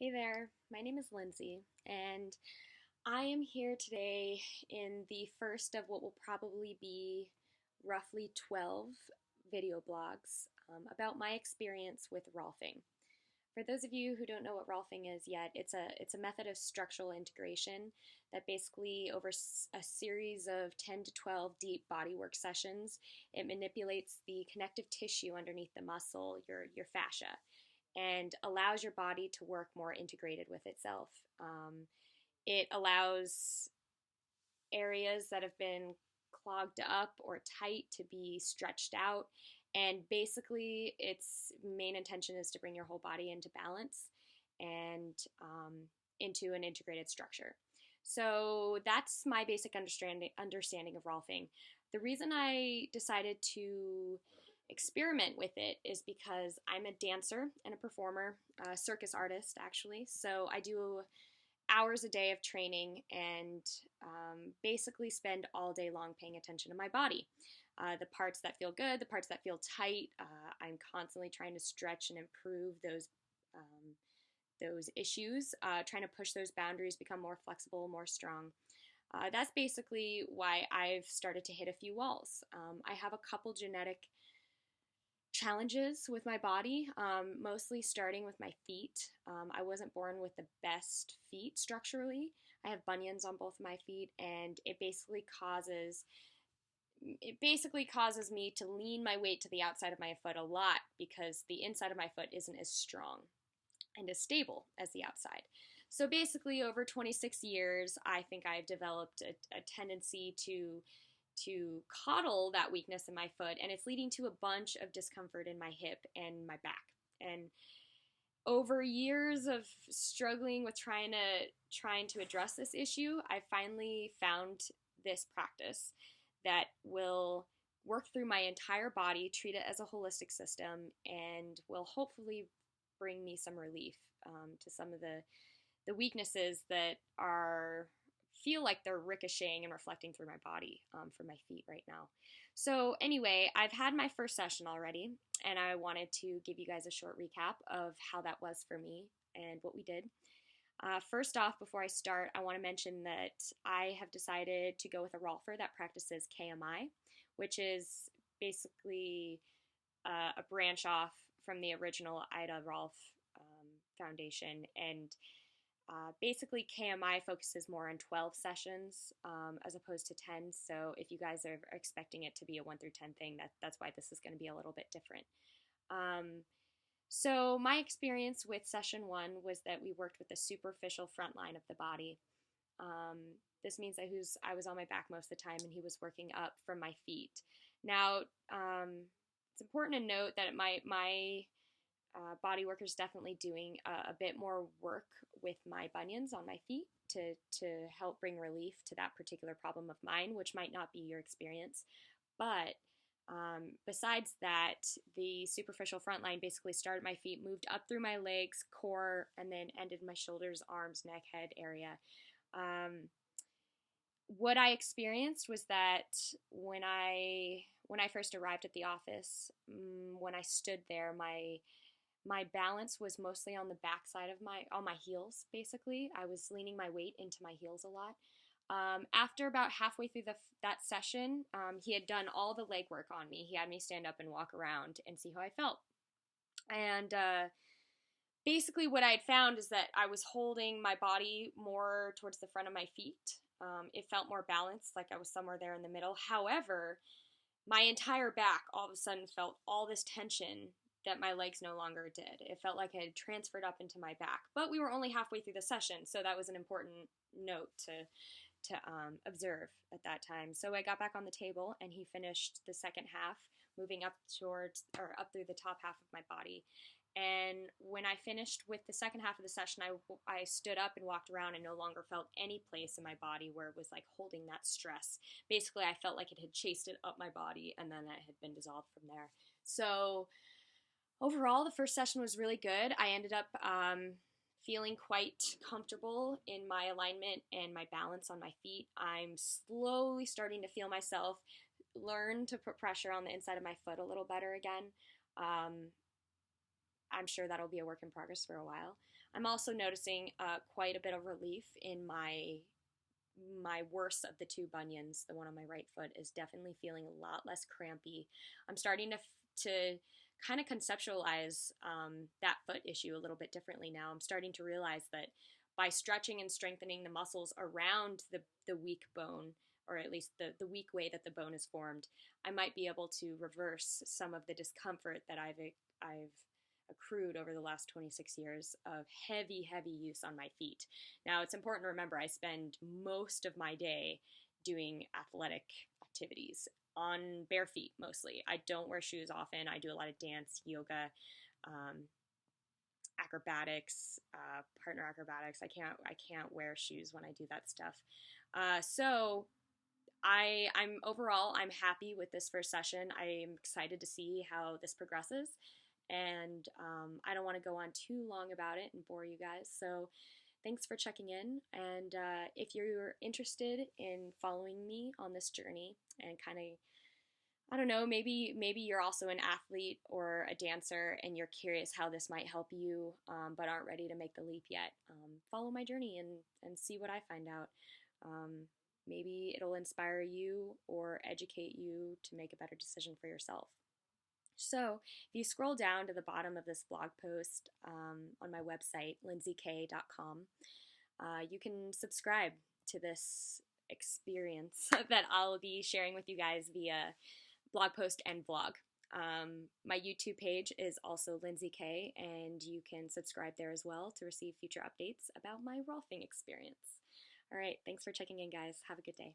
Hey there, my name is Lindsay, and I am here today in the first of what will probably be roughly 12 video blogs about my experience with Rolfing. For those of you who don't know what Rolfing is yet, it's a method of structural integration that basically over a series of 10 to 12 deep bodywork sessions, it manipulates the connective tissue underneath the muscle, your fascia, and allows your body to work more integrated with itself. It allows areas that have been clogged up or tight to be stretched out. And basically, its main intention is to bring your whole body into balance and into an integrated structure. So that's my basic understanding of Rolfing. The reason I decided to experiment with it is because I'm a dancer and a performer, a circus artist actually. So I do hours a day of training and basically spend all day long paying attention to my body. The parts that feel good, the parts that feel tight. I'm constantly trying to stretch and improve those issues, trying to push those boundaries, become more flexible, more strong. That's basically why I've started to hit a few walls. I have a couple genetic challenges with my body, mostly starting with my feet. I wasn't born with the best feet structurally. I have bunions on both of my feet, and it basically causes me to lean my weight to the outside of my foot a lot because the inside of my foot isn't as strong and as stable as the outside. So basically, over 26 years, I think I've developed a tendency to coddle that weakness in my foot, and it's leading to a bunch of discomfort in my hip and my back. And over years of struggling with trying to address this issue, I finally found this practice that will work through my entire body, treat it as a holistic system, and will hopefully bring me some relief to some of the weaknesses that feel like they're ricocheting and reflecting through my body from my feet right now. So anyway, I've had my first session already, and I wanted to give you guys a short recap of how that was for me and what we did. First off, before I start, I want to mention that I have decided to go with a Rolfer that practices KMI, which is basically a branch off from the original Ida Rolf Foundation. And basically, KMI focuses more on 12 sessions as opposed to 10. So if you guys are expecting it to be a 1 through 10 thing, that's why this is going to be a little bit different. So my experience with session 1 was that we worked with the superficial front line of the body. This means that I was on my back most of the time, and he was working up from my feet. Now, it's important to note that my body worker is definitely doing a bit more work with my bunions on my feet to help bring relief to that particular problem of mine, which might not be your experience. But besides that, the superficial front line basically started my feet, moved up through my legs, core, and then ended my shoulders, arms, neck, head area. What I experienced was that when I first arrived at the office, when I stood there, my balance was mostly on the back side of on my heels, basically. I was leaning my weight into my heels a lot. After about halfway through that session, he had done all the leg work on me. He had me stand up and walk around and see how I felt. And basically what I had found is that I was holding my body more towards the front of my feet. It felt more balanced, like I was somewhere there in the middle. However, my entire back all of a sudden felt all this tension that my legs no longer did. It felt like I had transferred up into my back. But we were only halfway through the session, so that was an important note to observe at that time. So I got back on the table, and he finished the second half, moving up up through the top half of my body. And when I finished with the second half of the session, I stood up and walked around and no longer felt any place in my body where it was like holding that stress. Basically, I felt like it had chased it up my body, and then it had been dissolved from there. So overall, the first session was really good. I ended up feeling quite comfortable in my alignment and my balance on my feet. I'm slowly starting to feel myself learn to put pressure on the inside of my foot a little better again. I'm sure that'll be a work in progress for a while. I'm also noticing quite a bit of relief in my worst of the two bunions. The one on my right foot is definitely feeling a lot less crampy. I'm starting to kind of conceptualize that foot issue a little bit differently now. I'm starting to realize that by stretching and strengthening the muscles around the weak bone, or at least the weak way that the bone is formed, I might be able to reverse some of the discomfort that I've accrued over the last 26 years of heavy, heavy use on my feet. Now, it's important to remember I spend most of my day doing athletic activities on bare feet mostly. I don't wear shoes often. I do a lot of dance, yoga, acrobatics, partner acrobatics. I can't wear shoes when I do that stuff. So I'm happy with this first session. I'm excited to see how this progresses, and I don't want to go on too long about it and bore you guys. So thanks for checking in, and if you're interested in following me on this journey and kind of, I don't know, maybe you're also an athlete or a dancer and you're curious how this might help you, but aren't ready to make the leap yet, follow my journey and see what I find out. Maybe it'll inspire you or educate you to make a better decision for yourself. So if you scroll down to the bottom of this blog post on my website, lindsayk.com, you can subscribe to this experience that I'll be sharing with you guys via blog post and vlog. My YouTube page is also Lindsay K, and you can subscribe there as well to receive future updates about my Rolfing experience. All right, thanks for checking in, guys. Have a good day.